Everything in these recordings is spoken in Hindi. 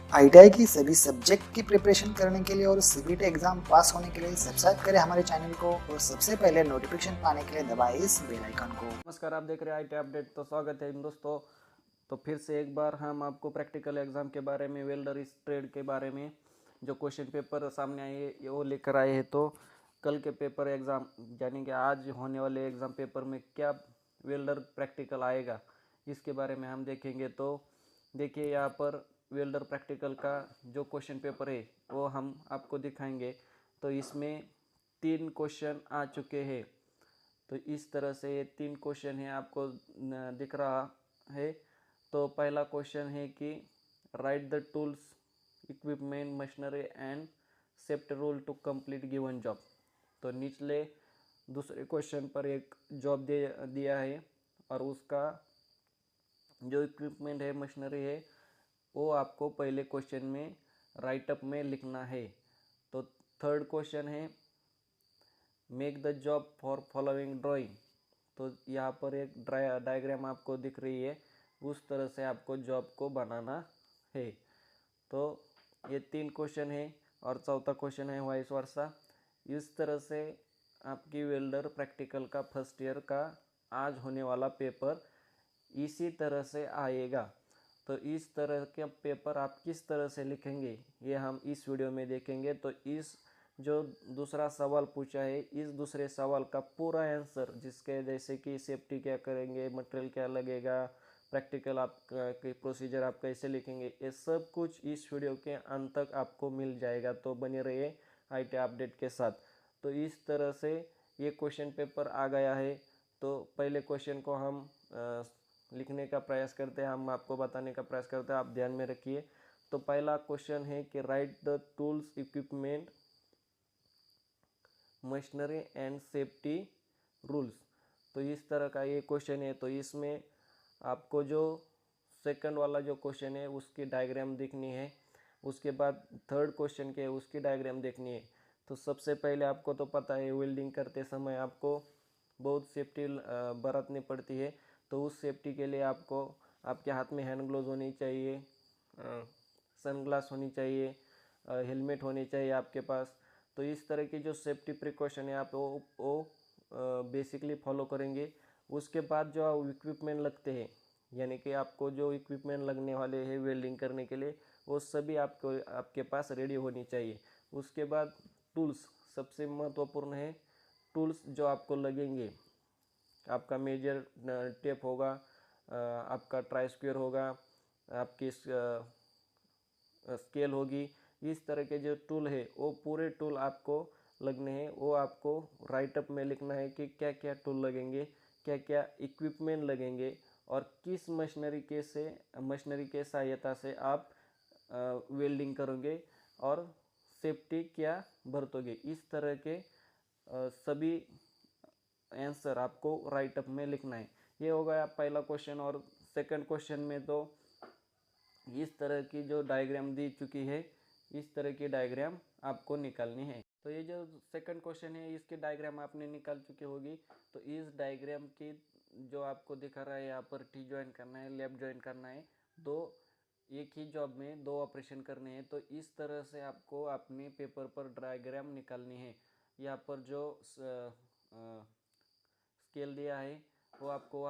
आईटीआई की सभी सब्जेक्ट की प्रिपरेशन करने के लिए और सीबीटी एग्जाम पास होने के लिए सब्सक्राइब करें हमारे चैनल को और सबसे पहले नोटिफिकेशन पाने के लिए दबाएं इस बेल आइकन को। नमस्कार, आप देख रहे हैं आईटी अपडेट। तो स्वागत है दोस्तों। तो फिर से एक बार हम आपको प्रैक्टिकल एग्जाम के बारे में, वेल्डर इस ट्रेड के बारे में जो क्वेश्चन पेपर सामने आए वो लेकर आए हैं। तो कल के पेपर एग्ज़ाम यानी कि आज होने वाले एग्ज़ाम पेपर में क्या वेल्डर प्रैक्टिकल आएगा इसके बारे में हम देखेंगे। तो देखिए यहाँ पर वेल्डर प्रैक्टिकल का जो क्वेश्चन पेपर है वो हम आपको दिखाएंगे। तो इसमें 3 क्वेश्चन आ चुके हैं। तो इस तरह से ये 3 क्वेश्चन है आपको दिख रहा है। तो पहला क्वेश्चन है कि write the tools, equipment, machinery and safety rule to complete given job. तो निचले दूसरे क्वेश्चन पर एक जॉब दिया है और उसका जो इक्विपमेंट है, मशीनरी है, वो आपको पहले क्वेश्चन में राइटअप में लिखना है। तो थर्ड क्वेश्चन है make the job for following drawing. तो यहाँ पर एक डायग्राम आपको दिख रही है, उस तरह से आपको जॉब को बनाना है। तो ये 3 क्वेश्चन है और चौथा क्वेश्चन है वाइस वर्सा। इस तरह से आपकी वेल्डर प्रैक्टिकल का फर्स्ट ईयर का आज होने वाला पेपर इसी तरह से आएगा। तो इस तरह के पेपर आप किस तरह से लिखेंगे ये हम इस वीडियो में देखेंगे। तो इस जो दूसरा सवाल पूछा है, इस दूसरे सवाल का पूरा आंसर, जिसके जैसे कि सेफ्टी क्या करेंगे, मटेरियल क्या लगेगा, प्रैक्टिकल आप के प्रोसीजर आप कैसे लिखेंगे, ये सब कुछ इस वीडियो के अंत तक आपको मिल जाएगा। तो बने रहिए आईटी अपडेट के साथ। तो इस तरह से ये क्वेश्चन पेपर आ गया है। तो पहले क्वेश्चन को हम लिखने का प्रयास करते हैं, हम आपको बताने का प्रयास करते हैं, आप ध्यान में रखिए। तो पहला क्वेश्चन है कि write the tools, equipment, machinery and safety rules. तो इस तरह का ये क्वेश्चन है। तो इसमें आपको जो सेकंड वाला जो क्वेश्चन है उसकी डायग्राम देखनी है, उसके बाद थर्ड क्वेश्चन के उसकी डायग्राम देखनी है। तो सबसे पहले आपको तो पता है वेल्डिंग करते समय आपको बहुत सेफ्टी बरतनी पड़ती है। तो उस सेफ्टी के लिए आपको आपके हाथ में हैंड ग्लोव होनी चाहिए, सनग्लास होनी चाहिए, हेलमेट होनी चाहिए आपके पास। तो इस तरह की जो सेफ्टी प्रिकॉशन है आप वो बेसिकली फॉलो करेंगे। उसके बाद जो इक्विपमेंट लगते हैं, यानी कि आपको जो इक्विपमेंट लगने वाले हैं वेल्डिंग करने के लिए, वो सभी आपके पास रेडी होनी चाहिए। उसके बाद टूल्स सबसे महत्वपूर्ण है। टूल्स जो आपको लगेंगे, आपका मेजर टेप होगा, आपका ट्राई स्क्वेयर होगा, आपकी स्केल होगी। इस तरह के जो टूल है वो पूरे टूल आपको लगने हैं। वो आपको राइटअप में लिखना है कि क्या क्या टूल लगेंगे, क्या क्या इक्विपमेंट लगेंगे और किस मशीनरी के सहायता से आप वेल्डिंग करोगे और सेफ्टी क्या बरतोगे। इस तरह के सभी आंसर आपको राइटअप में लिखना है। ये हो गया पहला क्वेश्चन। और सेकंड क्वेश्चन में तो इस तरह की जो डायग्राम दी चुकी है, इस तरह की डायग्राम आपको निकालनी है। तो ये जो सेकंड क्वेश्चन है इसकी डायग्राम आपने निकाल चुकी होगी। तो इस डायग्राम की जो आपको दिखा रहा है यहाँ पर टी ज्वाइन करना है, लेफ्ट ज्वाइन करना है, दो एक ही जॉब में 2 ऑपरेशन करने हैं। तो इस तरह से आपको अपने पेपर पर डायग्राम निकालनी है। यहाँ पर जो स्केल दिया है वो आपको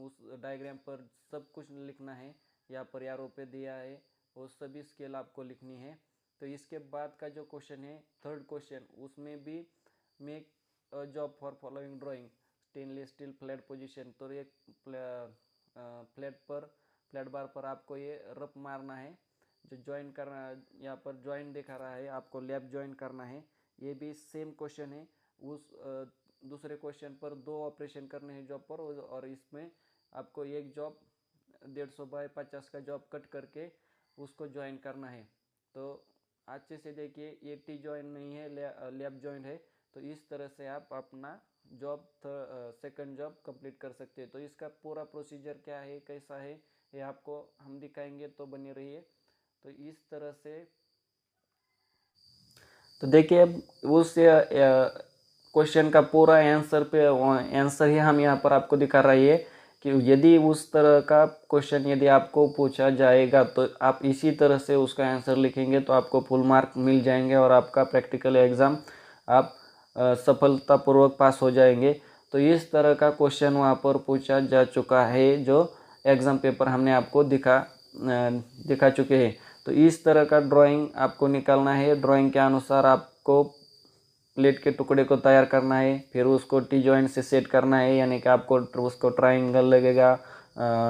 उस डायग्राम पर सब कुछ लिखना है। यहाँ पर यारों पे दिया है वो सभी स्केल आपको लिखनी है। तो इसके बाद का जो क्वेश्चन है थर्ड क्वेश्चन, उसमें भी make a job for following drawing, stainless steel flat position. तो एक फ्लैट बार पर आपको ये रफ मारना है। जो ज्वाइन करना, यहाँ पर ज्वाइन दिखा रहा है, आपको लेफ्ट ज्वाइन करना है। ये भी सेम क्वेश्चन है। उस दूसरे क्वेश्चन पर 2 ऑपरेशन करने हैं जॉब पर, और इसमें आपको एक जॉब 150 बाय 50 का जॉब कट करके उसको ज्वाइन करना है। तो अच्छे से देखिए, ये टी ज्वाइन नहीं है, लेफ्ट ज्वाइन है। तो इस तरह से आप अपना जॉब सेकंड जॉब कंप्लीट कर सकते हैं। तो इसका पूरा प्रोसीजर क्या है, कैसा है, ये आपको हम दिखाएंगे। तो बने रहिए। तो इस तरह से तो देखिए उस क्वेश्चन का पूरा आंसर ही हम यहाँ पर आपको दिखा रही है कि यदि उस तरह का क्वेश्चन यदि आपको पूछा जाएगा तो आप इसी तरह से उसका आंसर लिखेंगे तो आपको फुल मार्क मिल जाएंगे और आपका प्रैक्टिकल एग्ज़ाम आप सफलतापूर्वक पास हो जाएंगे। तो इस तरह का क्वेश्चन वहाँ पर पूछा जा चुका है जो एग्ज़ाम पेपर हमने आपको दिखा चुके हैं। तो इस तरह का ड्राइंग आपको निकालना है। ड्राइंग के अनुसार आपको प्लेट के टुकड़े को तैयार करना है, फिर उसको टी जॉइंट से सेट करना है, यानी कि आपको उसको ट्रायंगल लगेगा,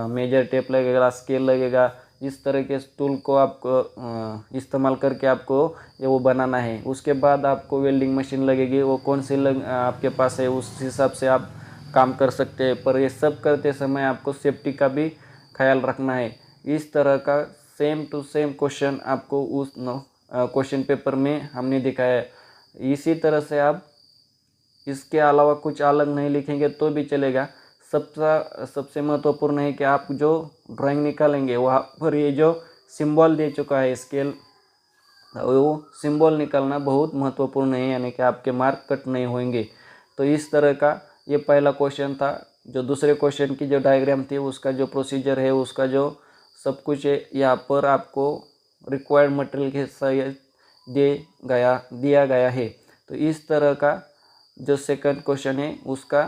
मेजर टेप लगेगा, स्केल लगेगा। इस तरह के टूल को आपको इस्तेमाल करके आपको ये वो बनाना है। उसके बाद आपको वेल्डिंग मशीन लगेगी, वो कौन सी आपके पास है उस हिसाब से आप काम कर सकते हैं। पर ये सब करते समय आपको सेफ्टी का भी ख्याल रखना है। इस तरह का सेम टू सेम क्वेश्चन आपको उस क्वेश्चन पेपर में हमने दिखाया है। इसी तरह से आप इसके अलावा कुछ अलग नहीं लिखेंगे तो भी चलेगा। सबसे महत्वपूर्ण है कि आप जो ड्राइंग निकालेंगे वहाँ पर ये जो सिंबल दे चुका है स्केल, वो सिंबल निकालना बहुत महत्वपूर्ण है, यानी कि आपके मार्क कट नहीं होंगे। तो इस तरह का ये पहला क्वेश्चन था। जो दूसरे क्वेश्चन की जो डायग्राम थी उसका जो प्रोसीजर है, उसका जो सब कुछ है, यहाँ पर आपको रिक्वायर्ड मटेरियल के सहित दिया गया है। तो इस तरह का जो सेकंड क्वेश्चन है उसका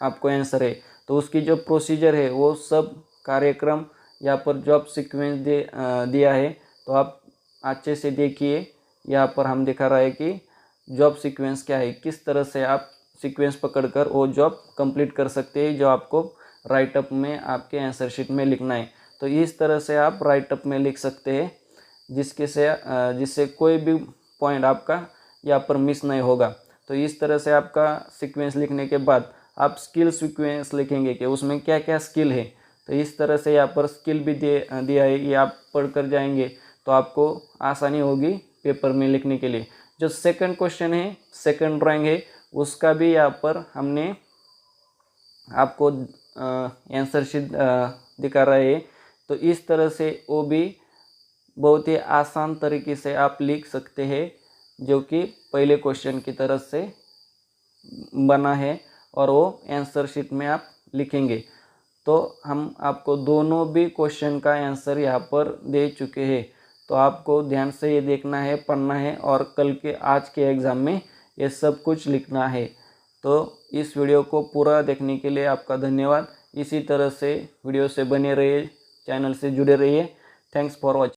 आपको आंसर है। तो उसकी जो प्रोसीजर है वो सब कार्यक्रम यहाँ पर जॉब सीक्वेंस दिया है। तो आप अच्छे से देखिए, यहाँ पर हम दिखा रहा है कि जॉब सीक्वेंस क्या है, किस तरह से आप सीक्वेंस पकड़कर वो जॉब कंप्लीट कर सकते हैं जो आपको राइटअप में आपके आंसर शीट में लिखना है। तो इस तरह से आप राइटअप में लिख सकते हैं जिससे कोई भी पॉइंट आपका यहाँ पर मिस नहीं होगा। तो इस तरह से आपका सीक्वेंस लिखने के बाद आप स्किल सीक्वेंस लिखेंगे कि उसमें क्या क्या स्किल है। तो इस तरह से यहाँ पर स्किल भी दिया है, ये आप पढ़ कर जाएंगे तो आपको आसानी होगी पेपर में लिखने के लिए। जो सेकंड क्वेश्चन है, सेकंड ड्राइंग है, उसका भी यहाँ पर हमने आपको आंसर शीट दिखा रहे हैं। तो इस तरह से वो भी बहुत ही आसान तरीके से आप लिख सकते हैं, जो कि पहले क्वेश्चन की तरह से बना है और वो आंसर शीट में आप लिखेंगे। तो हम आपको दोनों भी क्वेश्चन का आंसर यहाँ पर दे चुके हैं। तो आपको ध्यान से ये देखना है, पढ़ना है और आज के एग्ज़ाम में ये सब कुछ लिखना है। तो इस वीडियो को पूरा देखने के लिए आपका धन्यवाद। इसी तरह से वीडियो से बने रहिए, चैनल से जुड़े रहिए। Thanks for watching.